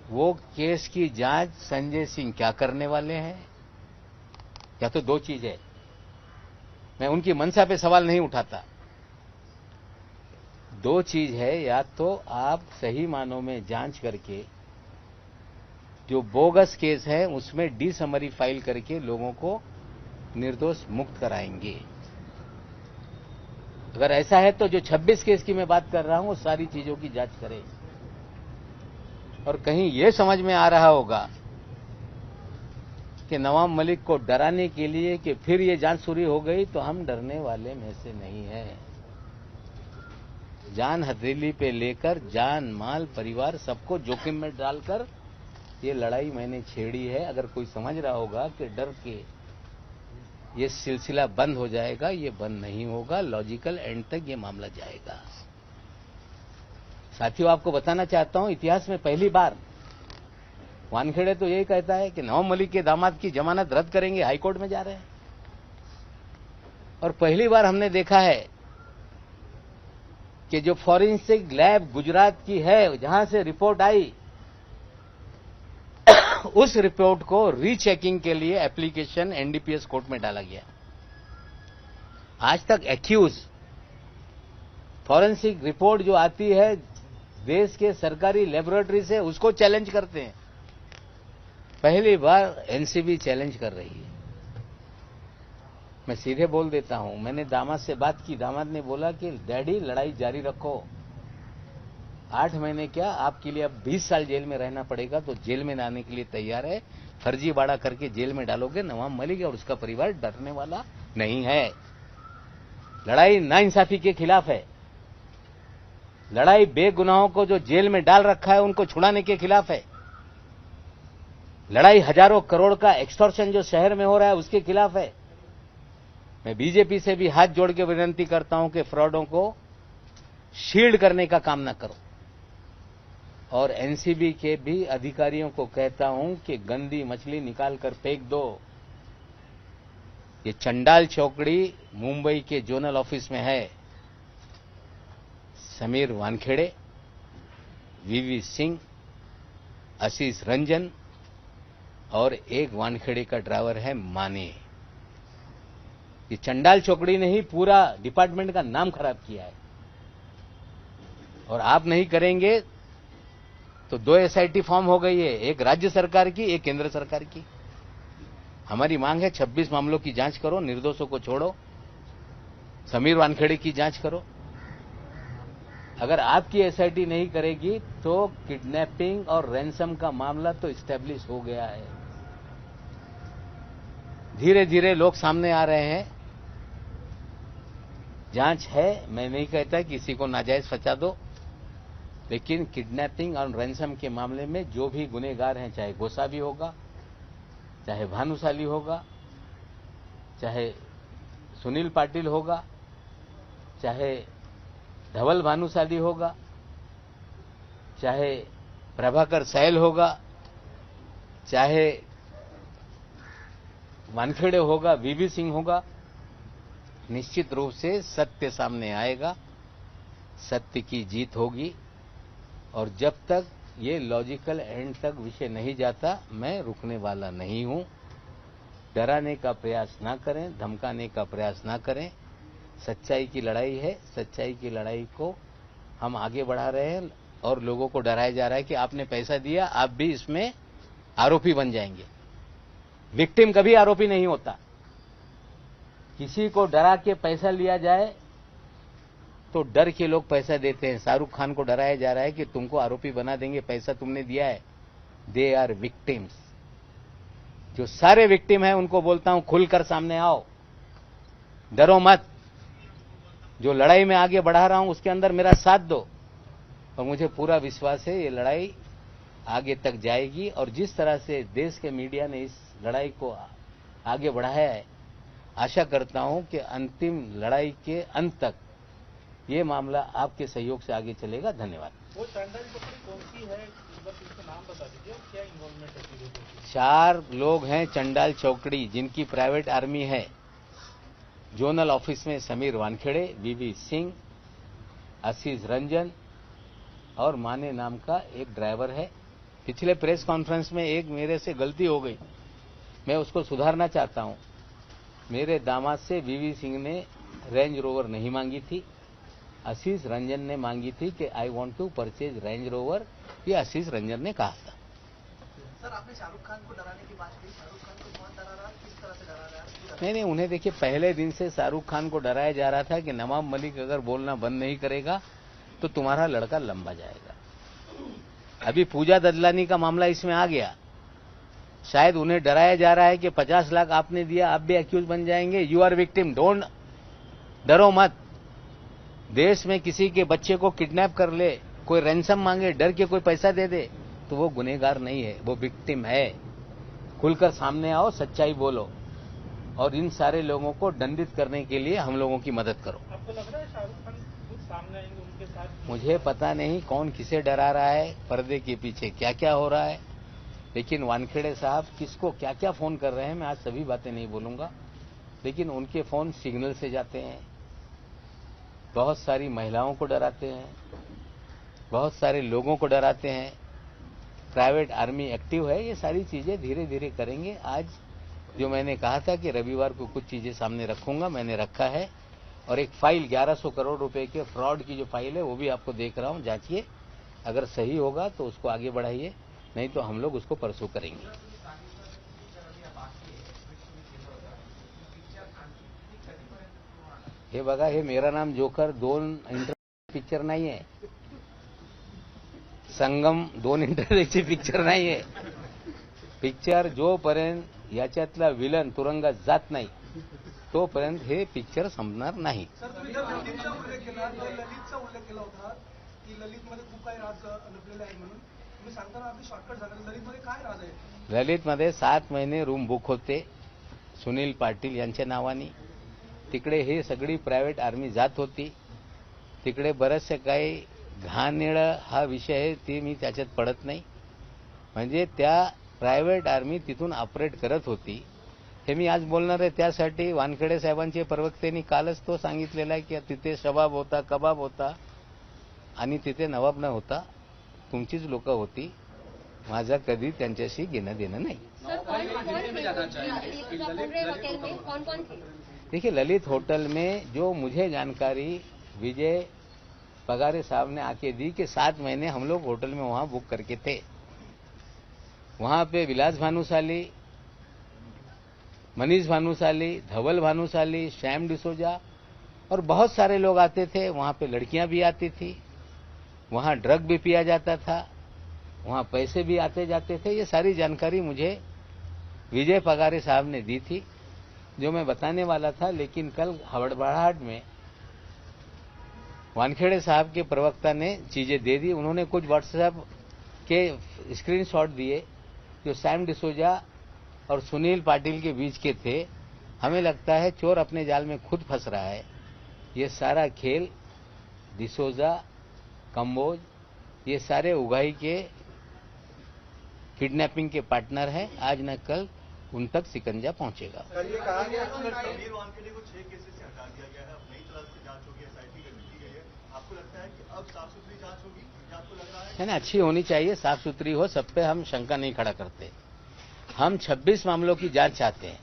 वो केस की जांच संजय सिंह क्या करने वाले हैं? या तो 2 चीज है, मैं उनकी मंशा पे सवाल नहीं उठाता। 2 चीज है, या तो आप सही मानों में जांच करके जो बोगस केस है उसमें डी समरी फाइल करके लोगों को निर्दोष मुक्त कराएंगे। अगर ऐसा है तो जो 26 केस की मैं बात कर रहा हूं, वो सारी चीजों की जांच करें। और कहीं ये समझ में आ रहा होगा कि नवाब मलिक को डराने के लिए कि फिर ये जांच शुरू हो गई, तो हम डरने वाले में से नहीं हैं। जान हथेली पे लेकर जान, माल, परिवार सबको जोखिम में डालकर ये लड़ाई मैंने छेड़ी है। अगर कोई समझ रहा होगा कि डर के ये सिलसिला बंद हो जाएगा, ये बंद नहीं होगा। लॉजिकल एंड तक ये मामला जाएगा। साथियों, आपको बताना चाहता हूं, इतिहास में पहली बार वानखेड़े तो यही कहता है कि नवाब मलिक के दामाद की जमानत रद्द करेंगे, हाईकोर्ट में जा रहे हैं। और पहली बार हमने देखा है कि जो फॉरेंसिक लैब गुजरात की है, जहां से रिपोर्ट आई, उस रिपोर्ट को रीचेकिंग के लिए एप्लीकेशन एनडीपीएस कोर्ट में डाला गया। आज तक एक्यूज फॉरेंसिक रिपोर्ट जो आती है देश के सरकारी लेबोरेटरी से, उसको चैलेंज करते हैं। पहली बार एनसीबी चैलेंज कर रही है। मैं सीधे बोल देता हूं, मैंने दामाद से बात की, दामाद ने बोला कि डैडी लड़ाई जारी रखो, 8 महीने क्या आपके लिए अब 20 साल जेल में रहना पड़ेगा, तो जेल में आने के लिए तैयार है। फर्जीवाड़ा करके जेल में डालोगे, नवाब मलिक और उसका परिवार डरने वाला नहीं है। लड़ाई नाइंसाफी के खिलाफ है, लड़ाई बेगुनाहों को जो जेल में डाल रखा है उनको छुड़ाने के खिलाफ है, लड़ाई हजारों करोड़ का एक्सटॉर्शन जो शहर में हो रहा है उसके खिलाफ है। मैं बीजेपी से भी हाथ जोड़ के विनती करता हूं कि फ्रॉडों को शील्ड करने का काम न करो, और एनसीबी के भी अधिकारियों को कहता हूं कि गंदी मछली निकाल कर फेंक दो। ये चंडाल चौकड़ी मुंबई के जोनल ऑफिस में है। समीर वानखेड़े, वीवी सिंह, आशीष रंजन और एक वानखेड़े का ड्राइवर है माने। ये चंडाल चौकड़ी ने ही पूरा डिपार्टमेंट का नाम खराब किया है, और आप नहीं करेंगे तो 2 एसआईटी फॉर्म हो गई है, एक राज्य सरकार की, एक केंद्र सरकार की। हमारी मांग है 26 मामलों की जांच करो, निर्दोषों को छोड़ो, समीर वानखेड़े की जांच करो। अगर आपकी एसआईटी नहीं करेगी तो किडनैपिंग और रैंसम का मामला तो इस्टेब्लिश हो गया है। धीरे धीरे लोग सामने आ रहे हैं, जांच है, मैं नहीं कहता किसी को नाजायज फंसा दो, लेकिन किडनैपिंग और रैंसम के मामले में जो भी गुनहगार हैं, चाहे गोसावी होगा, चाहे भानुशाली होगा, चाहे सुनील पाटिल होगा, चाहे धवल भानुशाली होगा, चाहे प्रभाकर सैल होगा, चाहे वानखेड़े होगा, वीवी सिंह होगा, निश्चित रूप से सत्य सामने आएगा, सत्य की जीत होगी। और जब तक ये लॉजिकल एंड तक विषय नहीं जाता, मैं रुकने वाला नहीं हूं। डराने का प्रयास ना करें, धमकाने का प्रयास ना करें। सच्चाई की लड़ाई है, सच्चाई की लड़ाई को हम आगे बढ़ा रहे हैं, और लोगों को डराया जा रहा है कि आपने पैसा दिया, आप भी इसमें आरोपी बन जाएंगे। विक्टिम कभी आरोपी नहीं होता। किसी को डरा के पैसा लिया जाए तो डर के लोग पैसा देते हैं। शाहरुख खान को डराया जा रहा है कि तुमको आरोपी बना देंगे, पैसा तुमने दिया है। They are victims. जो सारे विक्टिम हैं उनको बोलता हूं, खुलकर सामने आओ, डरो मत। जो लड़ाई में आगे बढ़ा रहा हूं उसके अंदर मेरा साथ दो, और मुझे पूरा विश्वास है ये लड़ाई आगे तक जाएगी। और जिस तरह से देश के मीडिया ने इस लड़ाई को आगे बढ़ाया है, आशा करता हूं कि अंतिम लड़ाई के अंत तक ये मामला आपके सहयोग से आगे चलेगा। धन्यवाद।
वो चंडाल चौकड़ी कौन सी है, बस इसका नाम बता दीजिए, और क्या इन्वॉल्वमेंट है पूरे को?
4 लोग हैं चंडाल चौकड़ी, जिनकी प्राइवेट आर्मी है। जोनल ऑफिस में समीर वानखेड़े, वीवी सिंह, आशीष रंजन और माने नाम का एक ड्राइवर है। पिछले प्रेस कॉन्फ्रेंस में एक मेरे से गलती हो गई, मैं उसको सुधारना चाहता हूं। मेरे दामाद से वीवी सिंह ने रेंज रोवर नहीं मांगी थी, आशीष रंजन ने मांगी थी कि I want to purchase Range Rover, ये आशीष रंजन ने कहा था।
सर, आपने शाहरुख खान को डराने की बात की, शाहरुख खान को कौन डरा रहा है, किस तरह से डरा रहा है?
नहीं, उन्हें देखिए, पहले दिन से शाहरुख खान को डराया जा रहा था कि नवाब मलिक अगर बोलना बंद नहीं करेगा तो तुम्हारा लड़का लंबा जाएगा। अभी पूजा ददलानी का मामला इसमें आ गया, शायद उन्हें डराया जा रहा है कि 50 लाख आपने दिया, आप भी एक्यूज बन जाएंगे। यू आर विक्टिम, डोंट, डरो मत। देश में किसी के बच्चे को किडनैप कर ले, कोई रैंसम मांगे, डर के कोई पैसा दे दे, तो वो गुनहगार नहीं है, वो विक्टिम है। खुलकर सामने आओ, सच्चाई बोलो, और इन सारे लोगों को दंडित करने के लिए हम लोगों की मदद करो।
आपको लग रहा है शाहरुख खान खुद सामने आएंगे उनके साथ?
मुझे पता नहीं कौन किसे डरा रहा है, पर्दे के पीछे क्या क्या हो रहा है, लेकिन वानखेड़े साहब किसको क्या क्या फोन कर रहे हैं, मैं आज सभी बातें नहीं बोलूंगा, लेकिन उनके फोन सिग्नल से जाते हैं, बहुत सारी महिलाओं को डराते हैं, बहुत सारे लोगों को डराते हैं, प्राइवेट आर्मी एक्टिव है। ये सारी चीजें धीरे धीरे करेंगे। आज जो मैंने कहा था कि रविवार को कुछ चीजें सामने रखूंगा, मैंने रखा है। और एक फाइल 1100 करोड़ रुपए के फ्रॉड की जो फाइल है वो भी आपको देख रहा हूं, जांचिए। अगर सही होगा तो उसको आगे बढ़ाइए, नहीं तो हम लोग उसको परसू करेंगे। हे बघा, हे मेरा नाम जोकर 2 पिक्चर नाही आहे, संगम 2 इंटरव्ह्यूची पिक्चर नाही आहे. पिक्चर जोपर्यंत याच्यातला विलन तुरुंगात जात नाही तोपर्यंत हे पिक्चर संपणार नाही.
सर, तुम्ही जर ललितचा उल्लेख केला होता की ललितमध्ये खूप काही राज लपलेले आहे म्हणून, तुम्ही सांगताना अगदी शॉर्टकट झालं. ललितमध्ये काय राज आहे?
ललितमध्ये 7 महिने रूम बुक होते सुनील पाटील यांच्या नावाने. तिकडे हे सगळी प्रायव्हेट आर्मी जात होती. तिकडे बरेचसे काही घाणेरडा हा विषय आहे, ते मी त्याच्यात पडत नाही. म्हणजे त्या प्रायव्हेट आर्मी तिथून ऑपरेट करत होती. हे मी आज बोलणार आहे त्यासाठी वानखेडे साहेबांचे प्रवक्त्यांनी कालच तो सांगितलेला आहे की तिथे शबाब होता, कबाब होता आणि तिथे नवाब न होता तुमचीच लोक होती. माझा कधी त्यांच्याशी घेणं देणं नाही. देखिए, ललित होटल में जो मुझे जानकारी विजय पगारे साहब ने आके दी कि 7 महीने हम लोग होटल में वहां बुक करके थे. वहां पे विलास भानुशाली, मनीष भानुशाली, धवल भानुशाली, श्याम डिसोजा और बहुत सारे लोग आते थे. वहां पे लड़कियां भी आती थी, वहां ड्रग भी पिया जाता था, वहां पैसे भी आते जाते थे. ये सारी जानकारी मुझे विजय पगारे साहब ने दी थी, जो मैं बताने वाला था. लेकिन कल हड़बड़ाहट में वानखेड़े साहब के प्रवक्ता ने चीजें दे दी. उन्होंने कुछ व्हाट्सएप के स्क्रीनशॉट दिए जो सैम डिसोजा और सुनील पाटिल के बीच के थे. हमें लगता है चोर अपने जाल में खुद फंस रहा है. ये सारा खेल डिसोजा, कंबोज, ये सारे उगाही के किडनैपिंग के पार्टनर हैं. आज न कल उन तक सिकंजा पहुंचेगा.
ये कहा गया समीर वानखेड़े को 6 केसेस से हटा दिया गया है. अब नई तरह से जांच होगी, एसआईटी की गई है. आपको लगता है कि अब साफ सुथरी जांच होगी या आपको लग रहा है
नहीं, अच्छी होनी चाहिए, साफ सुथरी हो, सब पे हम शंका नहीं खड़ा करते. हम 26 मामलों की जांच चाहते हैं.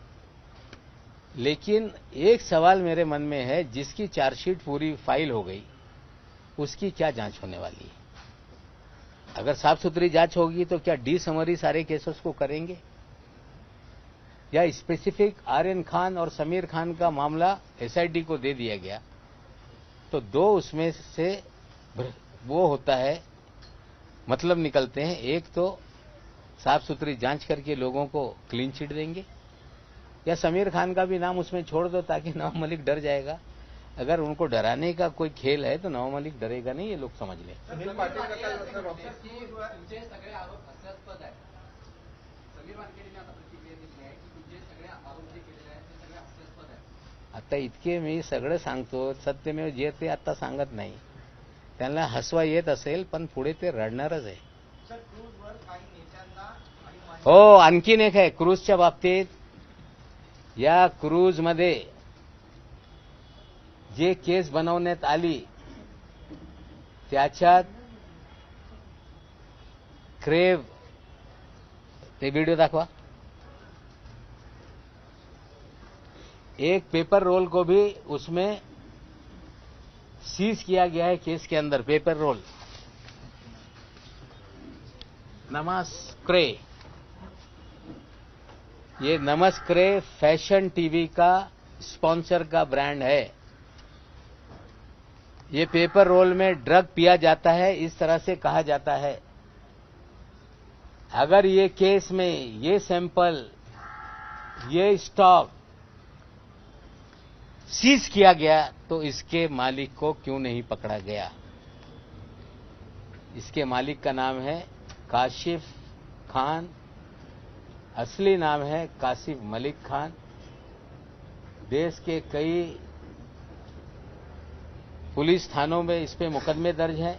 लेकिन एक सवाल मेरे मन में है, जिसकी चार्जशीट पूरी फाइल हो गई उसकी क्या जांच होने वाली है? अगर साफ सुथरी जांच होगी तो क्या डी समरी सारे केसेस को करेंगे, या स्पेसिफिक आर्यन खान और समीर खान का मामला एसआईटी को दे दिया गया तो 2 उसमें से वो होता है, मतलब निकलते हैं. एक तो साफ सुथरी जांच करके लोगों को क्लीन चिट देंगे, या समीर खान का भी नाम उसमें छोड़ दो ताकि नवाब मलिक डर जाएगा. अगर उनको डराने का कोई खेल है तो नवाब मलिक डरेगा नहीं, ये लोग समझ लें. आता इतके मी सगळं सांगतो, सत्यमेव जे ते आता सांगत नाही. त्यांना हसवा येत असेल पण पुढे ते रडणारच आहे. हो, आणखीन एक आहे क्रूजच्या बाबतीत. या क्रूजमध्ये जे केस बनवण्यात आली त्याच्यात क्रेव, ते व्हिडिओ दाखवा. एक पेपर रोल को भी उसमें सीज किया गया है केस के अंदर. पेपर रोल नमस्क्रे, ये नमस्क्रे फैशन टीवी का स्पॉन्सर का ब्रांड है. ये पेपर रोल में ड्रग पिया जाता है, इस तरह से कहा जाता है. अगर ये केस में ये सैंपल, ये स्टॉक सीज किया गया तो इसके मालिक को क्यों नहीं पकड़ा गया? इसके मालिक का नाम है काशिफ खान, असली नाम है कासिफ मलिक खान. देश के कई पुलिस थानों में इस पे मुकदमे दर्ज हैं.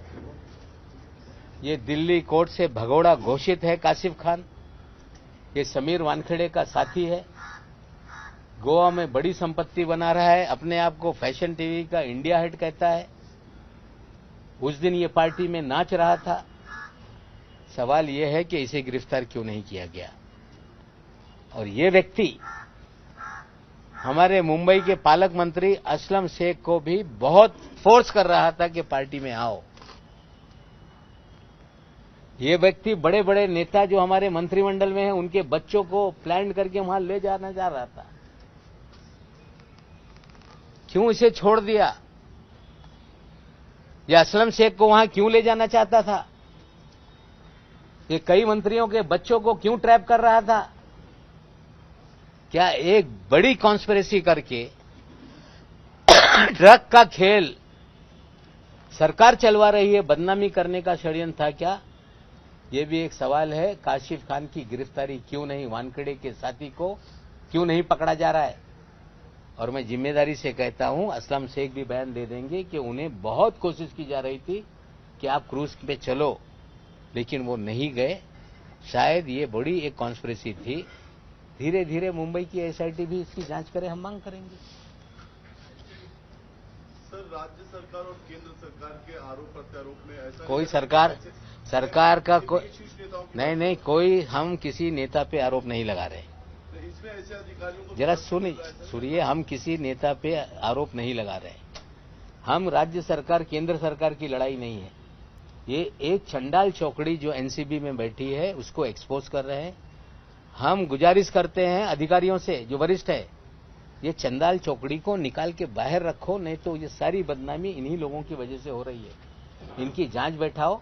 ये दिल्ली कोर्ट से भगोड़ा घोषित है कासिफ खान. ये समीर वानखेड़े का साथी है, गोवा में बड़ी संपत्ति बना रहा है, अपने आप को फैशन टीवी का इंडिया हेड कहता है। उस दिन ये पार्टी में नाच रहा था। सवाल ये है कि इसे गिरफ्तार क्यों नहीं किया गया। और ये व्यक्ति हमारे मुंबई के पालक मंत्री असलम शेख को भी बहुत फोर्स कर रहा था कि पार्टी में आओ। ये व्यक्ति बड़े बड़े नेता जो हमारे मंत्रिमंडल में हैं उनके बच्चों को प्लान करके वहां ले जाना जा रहा था। क्यों इसे छोड़ दिया? ये असलम शेख को वहां क्यों ले जाना चाहता था? ये कई मंत्रियों के बच्चों को क्यों ट्रैप कर रहा था? क्या एक बड़ी कॉन्स्पिरेसी करके ड्रग का खेल सरकार चलवा रही है, बदनामी करने का षड्यंत्र था क्या? ये भी एक सवाल है। काशिफ खान की गिरफ्तारी क्यों नहीं, वानखेड़े के साथी को क्यों नहीं पकड़ा जा रहा है? और मैं जिम्मेदारी से कहता हूं, असलम शेख भी बयान दे देंगे कि उन्हें बहुत कोशिश की जा रही थी कि आप क्रूज पे चलो, लेकिन वो नहीं गए। शायद ये बड़ी एक कॉन्स्पिरेसी थी। धीरे धीरे मुंबई की एसआईटी भी इसकी जांच करे, हम मांग करेंगे।
सर, राज्य सरकार और केंद्र सरकार के आरोप प्रत्यारोप में ऐसा
कोई सरकार का नहीं, कोई हम किसी नेता पे आरोप नहीं लगा रहे।
इसमें ऐसे अधिकारियों को
जरा सुनिए, हम किसी नेता पे आरोप नहीं लगा रहे। हम राज्य सरकार केंद्र सरकार की लड़ाई नहीं है। ये एक चंडाल चौकड़ी जो एनसीबी में बैठी है उसको एक्सपोज कर रहे हैं। हम गुजारिश करते हैं अधिकारियों से जो वरिष्ठ है, ये चंडाल चौकड़ी को निकाल के बाहर रखो, नहीं तो ये सारी बदनामी इन्हीं लोगों की वजह से हो रही है। इनकी जांच बैठाओ,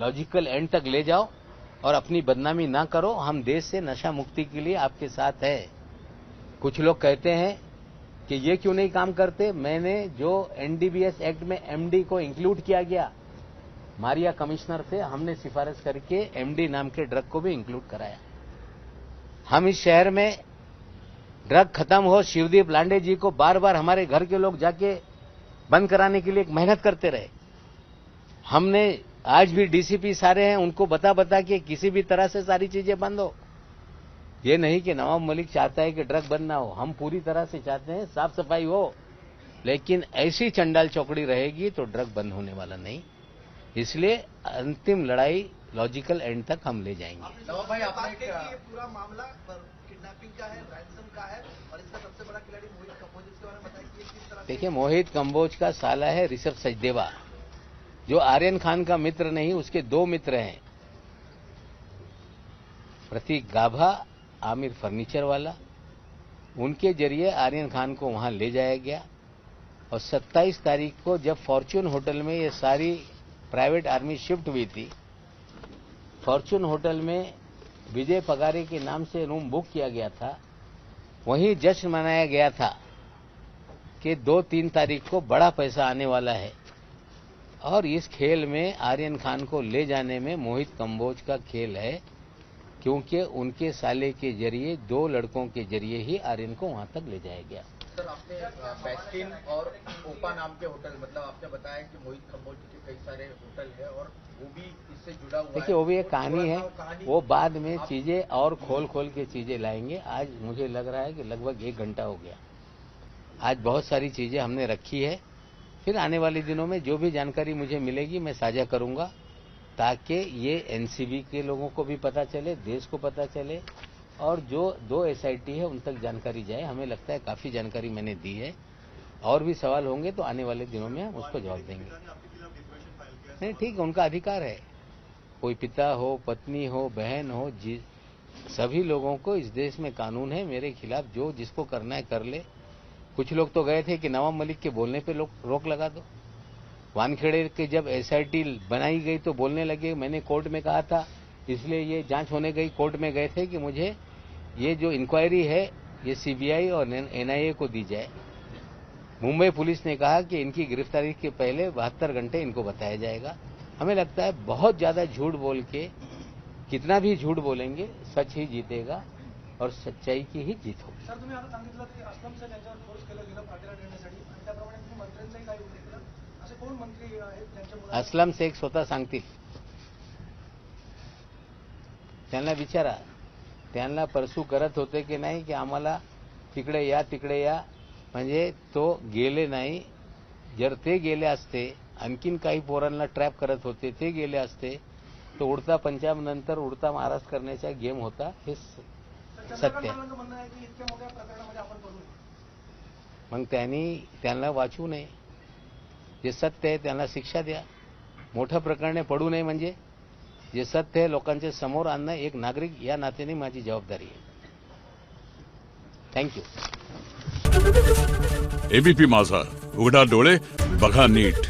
लॉजिकल एंड तक ले जाओ और अपनी बदनामी ना करो। हम देश से नशा मुक्ति के लिए आपके साथ है। कुछ लोग कहते हैं कि ये क्यों नहीं काम करते। मैंने जो एनडीपीएस एक्ट में एमडी को इंक्लूड किया गया, मारिया कमिश्नर से हमने सिफारिश करके एमडी नाम के ड्रग को भी इंक्लूड कराया। हम इस शहर में ड्रग खत्म हो, शिवदीप लांडे जी को बार बार हमारे घर के लोग जाके बंद कराने के लिए एक मेहनत करते रहे। हमने आज भी डीसीपी सारे हैं, उनको बता के किसी भी तरह से सारी चीजें बंद हो। ये नहीं कि नवाब मलिक चाहता है कि ड्रग बंद ना हो, हम पूरी तरह से चाहते हैं साफ सफाई हो, लेकिन ऐसी चंडाल चौकड़ी रहेगी तो ड्रग बंद होने वाला नहीं। इसलिए अंतिम लड़ाई लॉजिकल एंड तक हम ले जाएंगे।
नवाब भाई, आपने ये पूरा मामला किडनैपिंग का है, रैंसम का है और इसका सबसे बड़ा खिलाड़ी मोहित कंबोज, इसके बारे में बताइए कि किस तरह।
देखिए, मोहित कंबोज का साला है ऋषभ सचदेवा, जो आर्यन खान का मित्र नहीं, उसके दो मित्र हैं, प्रतीक गाभा, आमिर फर्नीचर वाला। उनके जरिए आर्यन खान को वहां ले जाया गया और 27 तारीख को जब फॉर्च्यून होटल में ये सारी प्राइवेट आर्मी शिफ्ट हुई थी, फॉर्च्यून होटल में विजय पगारे के नाम से रूम बुक किया गया था। वहीं जश्न मनाया गया था कि 2-3 तारीख को बड़ा पैसा आने वाला है और इस खेल में आर्यन खान को ले जाने में मोहित कंबोज का खेल है, क्योंकि उनके साले के जरिए 2 लड़कों के जरिए ही आर्यन को वहां तक ले जाया गया।
सर, आपने बेस्टिन और ओपा नाम के होटल, मतलब आपने बताया कि मोहित कंबोज के कई सारे होटल है और वो भी इससे जुड़ा हुआ है।
देखिए, वो भी एक कहानी है, वो बाद में चीजें और खोल के चीजें लाएंगे। आज मुझे लग रहा है कि लगभग 1 घंटा हो गया। आज बहुत सारी चीजें हमने रखी है, फिर आने वाले दिनों में जो भी जानकारी मुझे मिलेगी मैं साझा करूंगा, ताकि ये एनसीबी के लोगों को भी पता चले, देश को पता चले और जो 2 एसआईटी है उन तक जानकारी जाए। हमें लगता है काफी जानकारी मैंने दी है, और भी सवाल होंगे तो आने वाले दिनों में हम उसको जवाब देंगे। नहीं, ठीक है, उनका अधिकार है। कोई पिता हो, पत्नी हो, बहन हो, सभी लोगों को इस देश में कानून है। मेरे खिलाफ जो जिसको करना है कर ले। कुछ लोग तो गए थे कि नवाब मलिक के बोलने पे रोक लगा दो। वानखेड़े के जब एसआईटी बनाई गई तो बोलने लगे, मैंने कोर्ट में कहा था, इसलिए ये जांच होने गई, कोर्ट में गए थे कि मुझे ये जो इंक्वायरी है ये सीबीआई और एनआईए को दी जाए। मुंबई पुलिस ने कहा कि इनकी गिरफ्तारी के पहले 72 घंटे इनको बताया जाएगा। हमें लगता है बहुत ज्यादा झूठ बोल के, कितना भी झूठ बोलेंगे सच ही जीतेगा और सच्चाई की ही जीत होगी।
सर, तुम्ही आता सांगितलं की असलम से त्यांच्यावर फोर्स केलं गेलं पाठीला ठेवण्यासाठी आणि त्याप्रमाणे तुम्ही मंत्र्यांचाही काही उल्लेख केला। असे कोण मंत्री आहेत त्यांच्यामुळे?
असलम शेख स्वतः सांगतील, त्यांना विचारा। त्यांना परसू करत होते की नाही की आम्हाला तिकडे या म्हणजे तो गेले नाही. जर ते गेले असते आणखीन काही पोरांना ट्रॅप करत होते ते गेले असते तर उडता पंजाब नंतर उडता महाराष्ट्र करण्याचा गेम होता हे सत्य आहे.
चंद्रकांत म्हणणं आहे की इतक्या मोठ्या प्रकरणामध्ये आपण करू नये.
मग त्यांना वाचू नये. जे सत्य आहे त्यांना शिक्षा द्या. मोठ्या प्रकरणे पडू नये म्हणजे जे सत्य आहे लोकांच्या समोर आणणं एक नागरिक या नात्याने माझी जबाबदारी आहे. थँक्यू.
एबीपी माझा, उघडा डोळे बघा नीट.